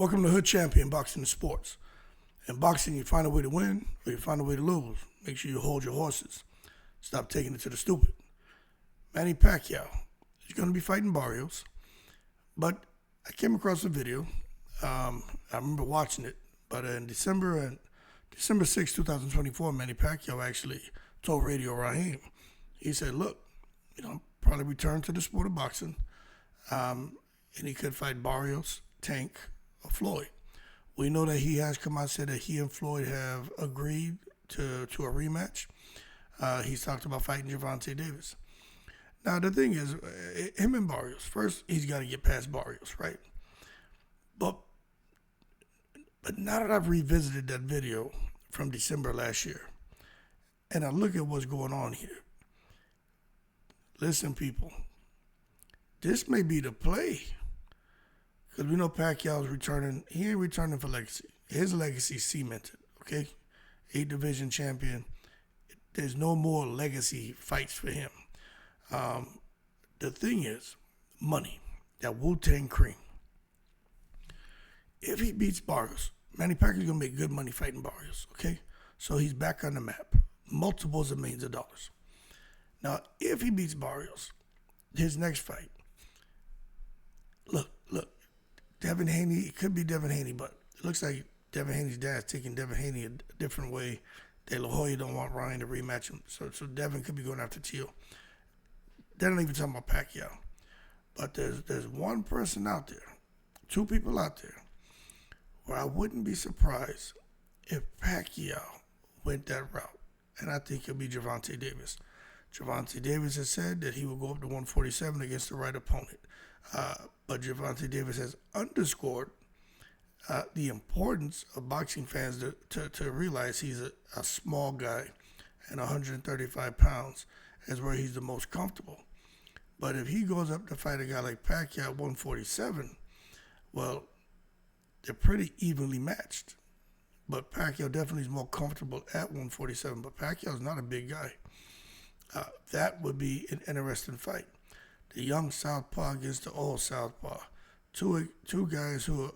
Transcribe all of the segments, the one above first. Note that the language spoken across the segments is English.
Welcome to Hood Champion Boxing and Sports. In boxing, you find a way to win or you find a way to lose. Make sure you hold your horses. Stop taking it to the stupid. Manny Pacquiao is going to be fighting Barrios, but I came across a video. I remember watching it, but in December 6, 2024, Manny Pacquiao actually told Radio Raheem, he said, look, probably return to the sport of boxing, and he could fight Barrios, Tank, or Floyd. We know that he has come out and said that he and Floyd have agreed to a rematch. He's talked about fighting Gervonta Davis. Now, the thing is, him and Barrios, first, he's got to get past Barrios, right? But now that I've revisited that video from December last year, and I look at what's going on here, listen, people, this may be the play. Because we know Pacquiao's returning. He ain't returning for legacy. His legacy cemented, okay? 8-division champion. There's no more legacy fights for him. The thing is, money. That Wu-Tang cream. If he beats Barrios, Manny Pacquiao's going to make good money fighting Barrios, okay? So he's back on the map. Multiples of millions of dollars. Now, if he beats Barrios, his next fight, look, Devin Haney, it could be Devin Haney, but it looks like Devin Haney's dad's taking Devin Haney a different way. De La Hoya don't want Ryan to rematch him, so Devin could be going after Teal. They're not even talking about Pacquiao. But there's one person out there, two people out there, where I wouldn't be surprised if Pacquiao went that route, and I think it'll be Gervonta Davis. Gervonta Davis has said that he will go up to 147 against the right opponent. But Gervonta Davis has underscored the importance of boxing fans to realize he's a small guy, and 135 pounds is where he's the most comfortable. But if he goes up to fight a guy like Pacquiao at 147, well, they're pretty evenly matched. But Pacquiao definitely is more comfortable at 147. But Pacquiao's not a big guy. That would be an interesting fight. The young southpaw against the old southpaw. Two guys who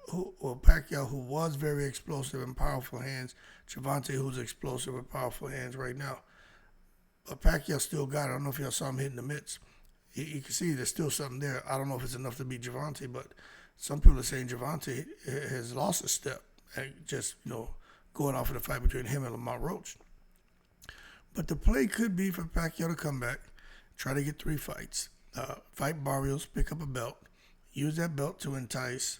Pacquiao, who was very explosive and powerful hands. Gervonta, who's explosive with powerful hands right now. But Pacquiao still got it. I don't know if y'all saw him hitting the mitts. You can see there's still something there. I don't know if it's enough to beat Gervonta, but some people are saying Gervonta has lost a step. And just, going off of the fight between him and Lamont Roach. But the play could be for Pacquiao to come back, try to get 3 fights, fight Barrios, pick up a belt, use that belt to entice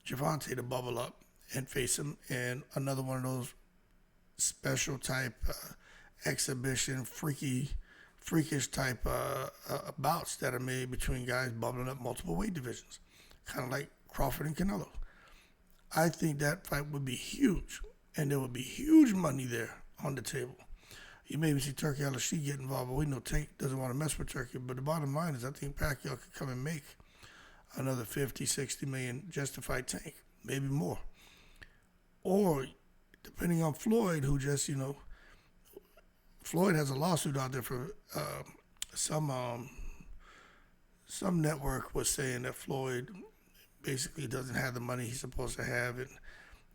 Gervonta to bubble up and face him in another one of those special type exhibition, freakish type bouts that are made between guys bubbling up multiple weight divisions, kind of like Crawford and Canelo. I think that fight would be huge, and there would be huge money there on the table. You maybe see Turkey Al-Sheikh get involved, but we know Tank doesn't want to mess with Turkey. But the bottom line is I think Pacquiao could come and make another 50, 60 million just to fight Tank, maybe more. Or, depending on Floyd, who just, Floyd has a lawsuit out there for some network was saying that Floyd basically doesn't have the money he's supposed to have, and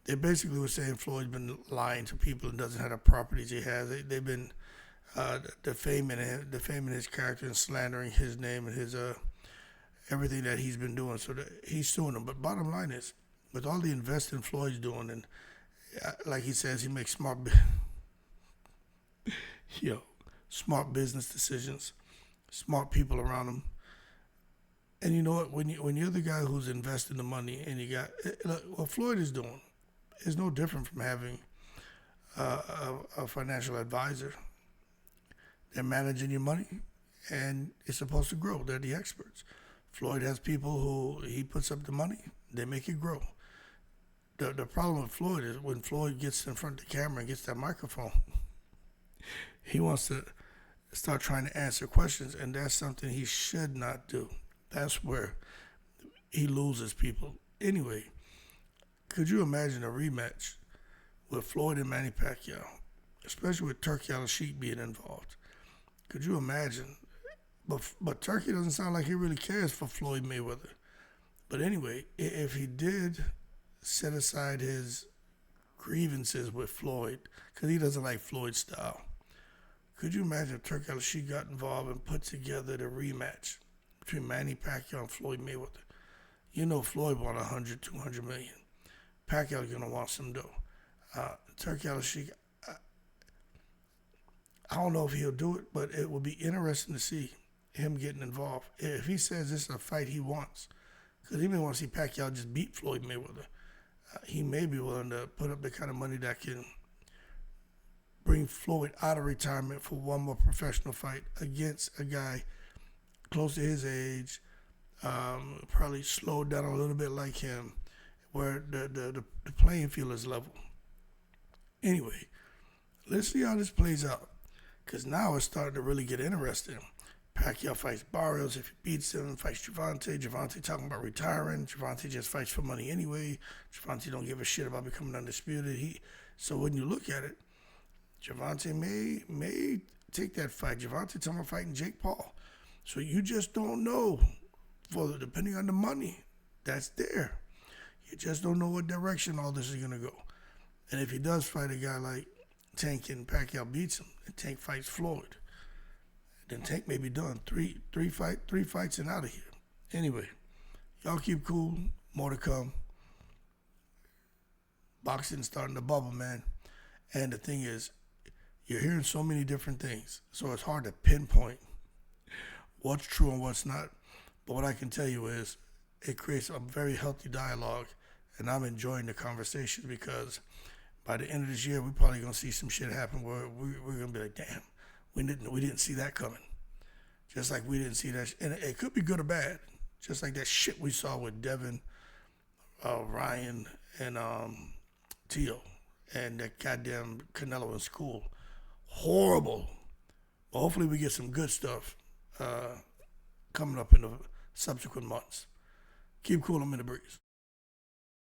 they basically were saying Floyd's been lying to people and doesn't have the properties he has. They've been defaming his character and slandering his name and his everything that he's been doing. So he's suing them. But bottom line is, with all the investing Floyd's doing, and like he says, he makes smart business decisions, smart people around him. And you know what? When you're the guy who's investing the money, and you got what Floyd is doing is no different from having a financial advisor. They're managing your money, and it's supposed to grow. They're the experts. Floyd has people who he puts up the money, they make it grow. The problem with Floyd is when Floyd gets in front of the camera and gets that microphone, he wants to start trying to answer questions, and that's something he should not do. That's where he loses people. Anyway, could you imagine a rematch with Floyd and Manny Pacquiao, especially with Turkey Al-Sheikh being involved? Could you imagine? But Turkey doesn't sound like he really cares for Floyd Mayweather. But anyway, if he did set aside his grievances with Floyd, because he doesn't like Floyd's style, could you imagine if Turk Al-Sheikh got involved and put together the rematch between Manny Pacquiao and Floyd Mayweather? You know Floyd want 100, 200 million. Pacquiao's going to want some dough. Turk Al-Sheikh, I don't know if he'll do it, but it will be interesting to see him getting involved. If he says this is a fight he wants, because he may want to see Pacquiao just beat Floyd Mayweather, he may be willing to put up the kind of money that can bring Floyd out of retirement for one more professional fight against a guy close to his age, probably slowed down a little bit like him, where the playing field is level. Anyway, let's see how this plays out, because now it's starting to really get interesting. Pacquiao fights Barrios. If he beats him, fights Gervonta. Gervonta talking about retiring. Gervonta just fights for money anyway. Gervonta don't give a shit about becoming undisputed. So when you look at it, Gervonta may take that fight. Gervonta talking about fighting Jake Paul. So you just don't know, depending on the money that's there. You just don't know what direction all this is going to go. And if he does fight a guy like Tank and Pacquiao beats him, and Tank fights Floyd, then Tank may be done. Three fights and out of here. Anyway, y'all keep cool. More to come. Boxing's starting to bubble, man. And the thing is, you're hearing so many different things, so it's hard to pinpoint what's true and what's not. But what I can tell you is it creates a very healthy dialogue, and I'm enjoying the conversation, because by the end of this year, we're probably going to see some shit happen where we're going to be like, damn, we didn't see that coming. Just like we didn't see that. And it could be good or bad. Just like that shit we saw with Devin, Ryan, and Tio, and that goddamn Canelo in school. Horrible. But hopefully we get some good stuff coming up in the subsequent months. Keep cool, I'm in the breeze.